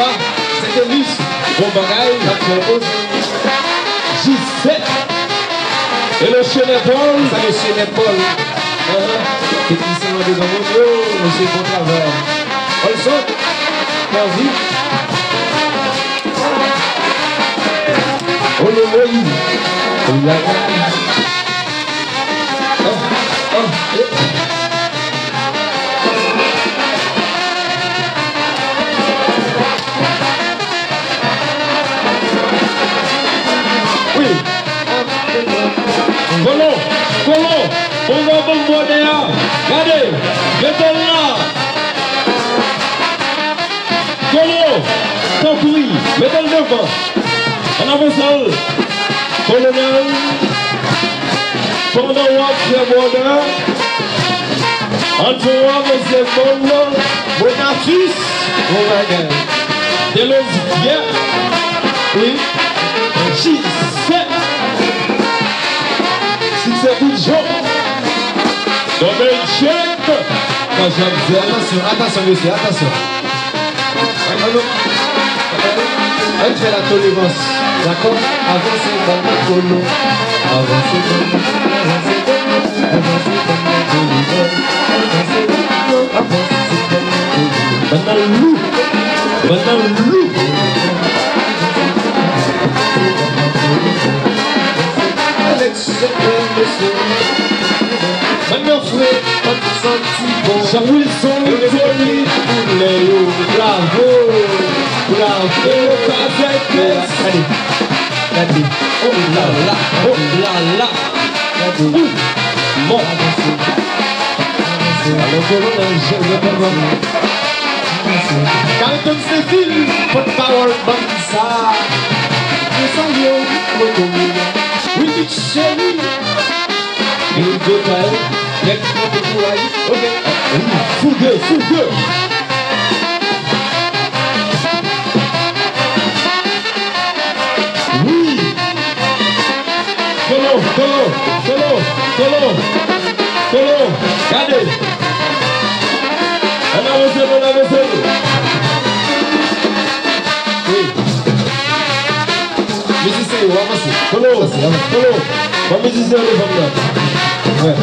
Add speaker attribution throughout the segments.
Speaker 1: papa, c'est Denis. Bon bagaille, J7. Et le chien Paul. Ça, le chien Paul. Technicien de Gamondo, monsieur bon travail. Also, merci. Oh le oui. Oui. Colon, on va bombarder. Regardez, mettez là. Colon, tant pis, mettez le devant. On avance là. Colonel, pendant votre border, Antoine, monsieur Bono, Bonatis, de l'Osvien, oui, J7, si c'est tout jour, dans le check, attention, monsieur, attention. On fait la tolérance, d'accord? Avancez dans le colo, avancez dans le colo, avancez dans le colo. Maintenant le loup. Maintenant frère, on te sentit bon. Jean-Wilson, le joli pour les loups. Bravo. Allez. Oh là là. Bon. Alors colonel, je vais pas voir. Quand on se filme, pas de parole comme ça. Je sens bien, oui, chérie. Et le total, maintenant de courage. Ok. Fougueux. Oui. Colo. Regardez. On avance. Oui. Musicien, on va avancer. Colo. Bon musicien, on va là. Ouais.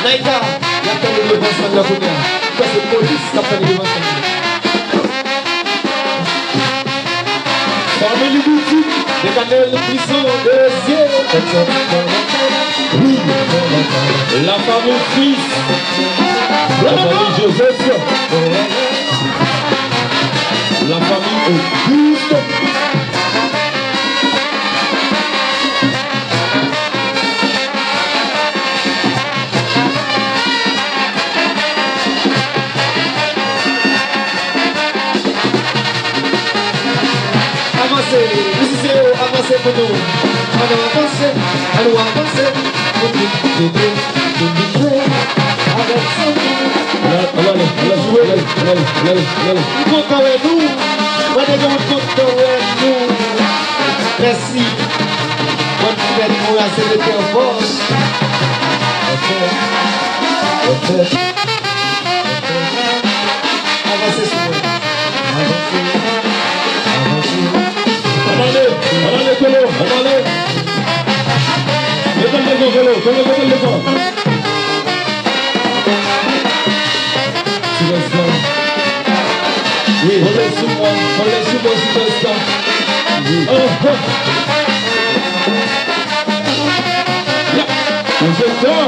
Speaker 1: Naïka, il y a tellement de défense de la première. Ça, c'est police qui a fait les défenses. Parmi les boutiques, des cannelles de prison, des yeux. Oui, la famille Fils, la famille Joseph, la famille Auguste. Avancez pour nous. Allons avancer. Compte avec nous. Compte avec nous. Merci. Bonne fête pour la CDT en force. Avancez sur moi. Allez, Colo. Mettez le devant. Oui, relève sur moi, sur l'instant. Vous êtes là.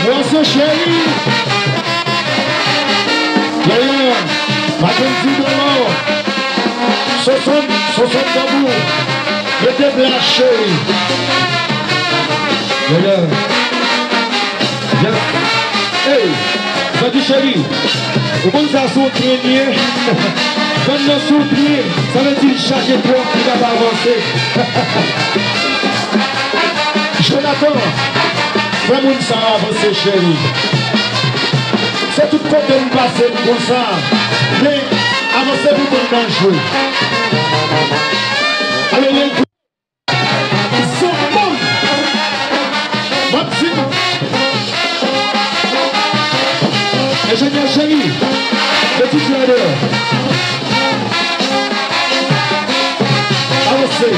Speaker 1: Moi, c'est chéri. D'ailleurs, Mackenzie de l'or, 60 tambours, mettez blanché. D'ailleurs, bien. Hey, ça dit chéri, au bon ça sauter, quand on sauter, ça veut dire chaque époque qui va avancer. Jonathan, vraiment ça va avancer chéri. C'est tout côté de passer comme ça. Mais avancez vous pour jouer. Regardez-le. Avancez.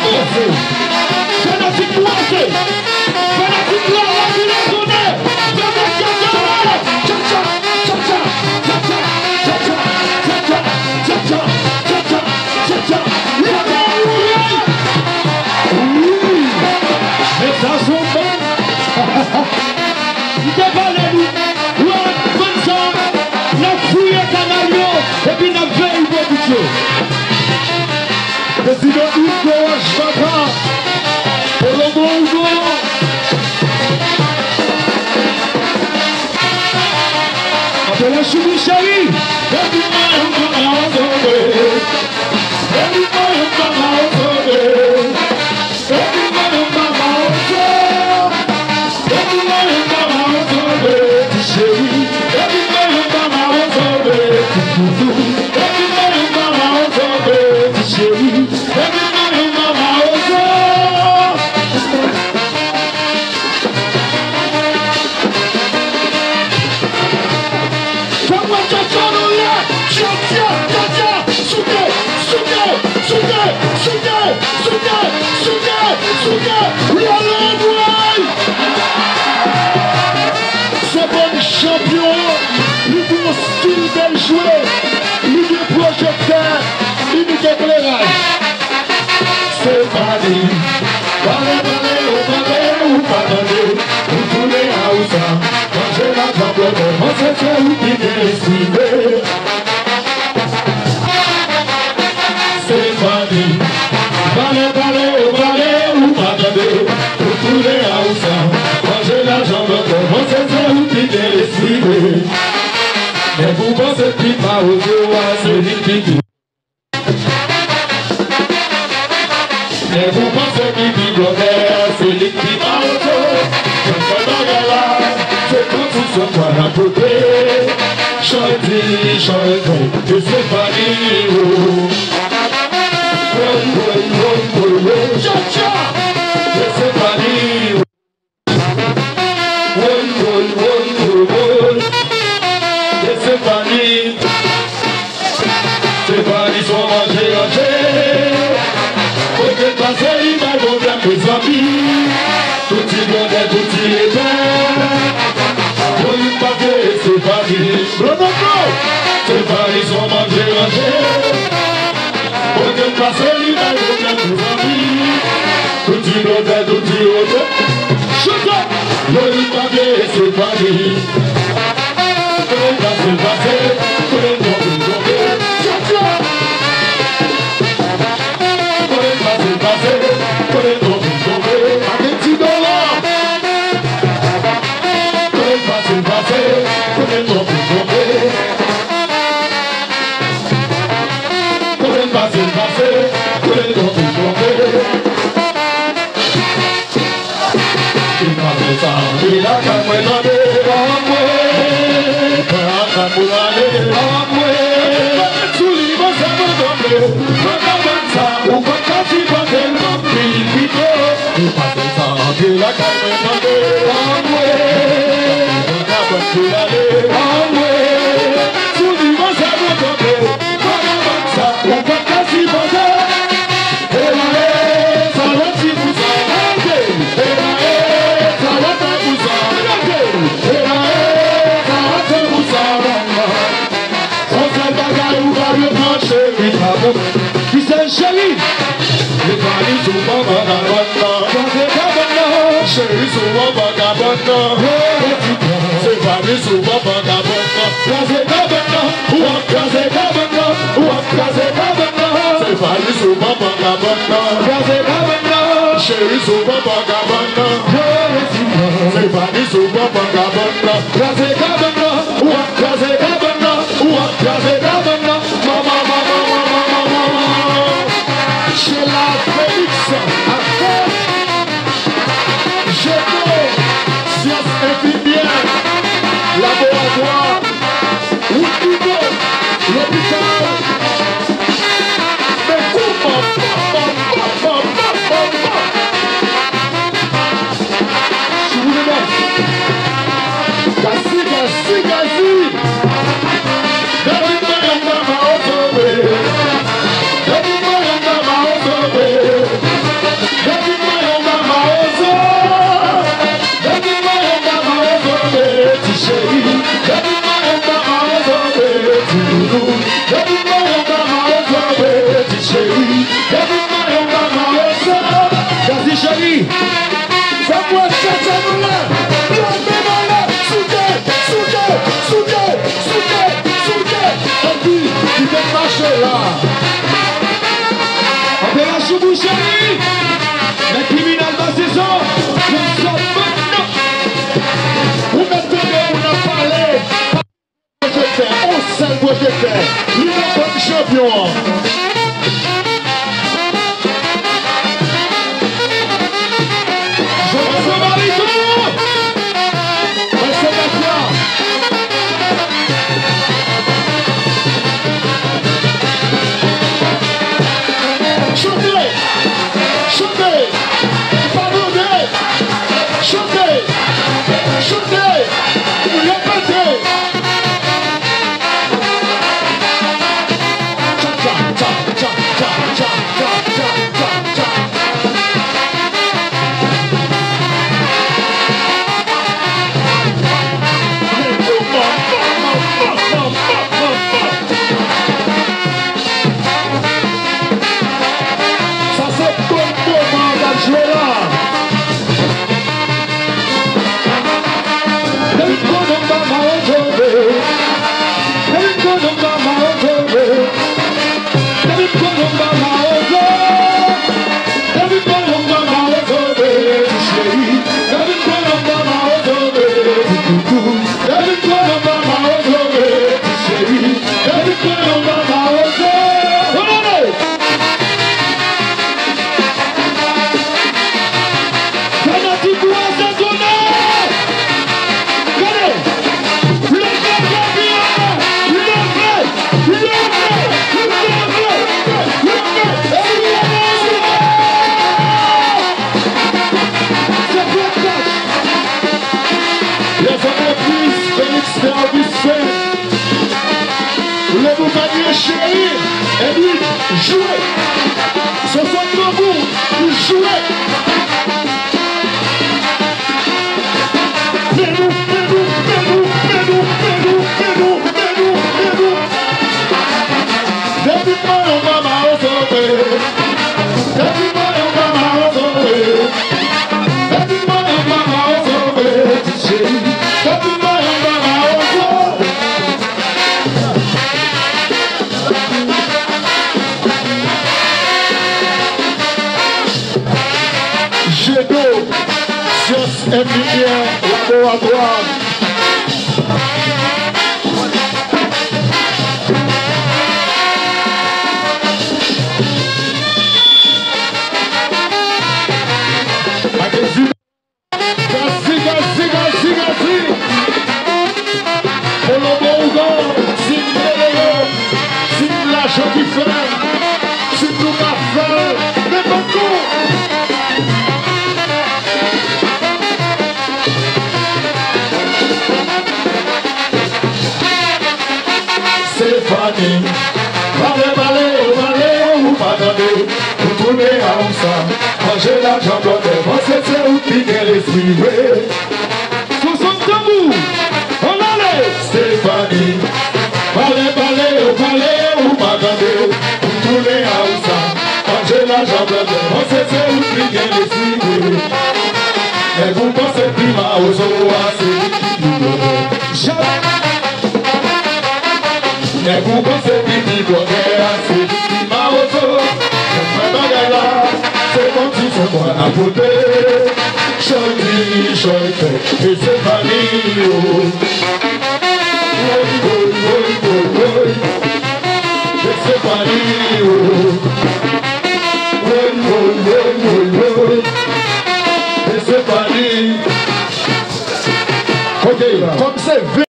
Speaker 1: Avancez. Fanatique avancez. Fanatique là, la ville est donnée. Mais ça sont bonnes. Il te parle de nous. Bonne sang. La fouille est canario. Et puis la veille de Dieu. Président Hugo Chaka. Pour le bon Hugo. Après la chouille chérie. Champion, lui bon style de jouer, lui de projecteur, lui de éclairage. C'est parti, parlez, ou parlez, vous tournez à Oussa, mangez la jambe, mangez ça ou qui décidez. C'est parti, parlez, ou parlez, vous tournez à Oussa, mangez la jambe, mangez ça ou qui décidez. Mais vous pensez qu'il m'a osé à celui qui dit. Mais vous pensez qu'il dit bonheur, celui qui m'a osé. Je ne connais là, c'est quand tout se voit à côté. Chantez, et c'est pas l'île. Cha-cha, et c'est pas l'île. C'est pas ni son manger. Faut que passer, il m'a donné mes amis. Tout y connaît, tout y est bien. Faut y passer, c'est pas ni. C'est pas ni son manger. Faut que passer, il m'a donné mes amis. Tout y connaît, tout y est bien. Faut y passer, c'est pas ni. Il a qu'à me demander chérie, souvent vagabond. C'est pas lui souvent vagabond. Crasé cabana, ou à crasé cabana, ou à crasé cabana. C'est pas lui souvent vagabond. Crasé cabana, chérie, souvent vagabond. C'est pas lui souvent vagabond. Crasé cabana, ou à crasé cabana, ou à crasé cabana. Maman, maman, maman, maman. Chez la Félix, science infirmière, laboratoire, l'hôpital, mais comment, je vous remercie.
Speaker 2: gazi, gazi. David Mayanga Maozobe. David Mayanga Maozobe. David Mayanga Maozo. David Mayanga Maozobe. Tishei. David Mayanga Maozobe. Tulu. David Mayanga Maozobe. Tishei. David Mayanga Maozo. Gazi chéri. Ça doit chercher nous là. Là. Opération Boucherie, la criminelle dans ses ans, nous sommes maintenant. Vous m'attendez, on a parlé. On sait que j'étais, il est bon champion. Je reçois Marito. Restez maintenant. Chantez, chantez, pardonnez, chantez, chantez, répétez. Cha cha cha cha cha cha cha cha cha. Voulez-vous gagner chéri? Et lui, jouez. Ce sont nos bouts, jouez. Fais-nous, fais-nous, fais-nous, fais-nous, fais-nous, fais-nous, fais-nous, fais-nous. Depuis moi, on va m'arrêter. Depuis moi, on va m'arrêter. Depuis moi, on va m'arrêter. Chéri, depuis moi, on va m'arrêter. Gédo, sciences infirmières, laboratoire. Gazi, gazi, gazi, gazi. Pour le bon gars, c'est Léo, c'est l'argent qui fait, c'est tout ma fait, mais beaucoup. Stéphanie, allez, ou pas attendez, vous tournez à ça, mangez la jambe, pensez c'est où piquer l'esprit, sous son tambour, on allait, Stéphanie, allez, ou pas attendez, vous tournez à ça, mangez la jambe, pensez c'est où piquer l'esprit, et vous pensez prima aux oies, c'est jamais. Et vous pensez qu'il dit qu'on est assez ma auto, c'est comme si c'est moi à côté. Chante, et c'est famille.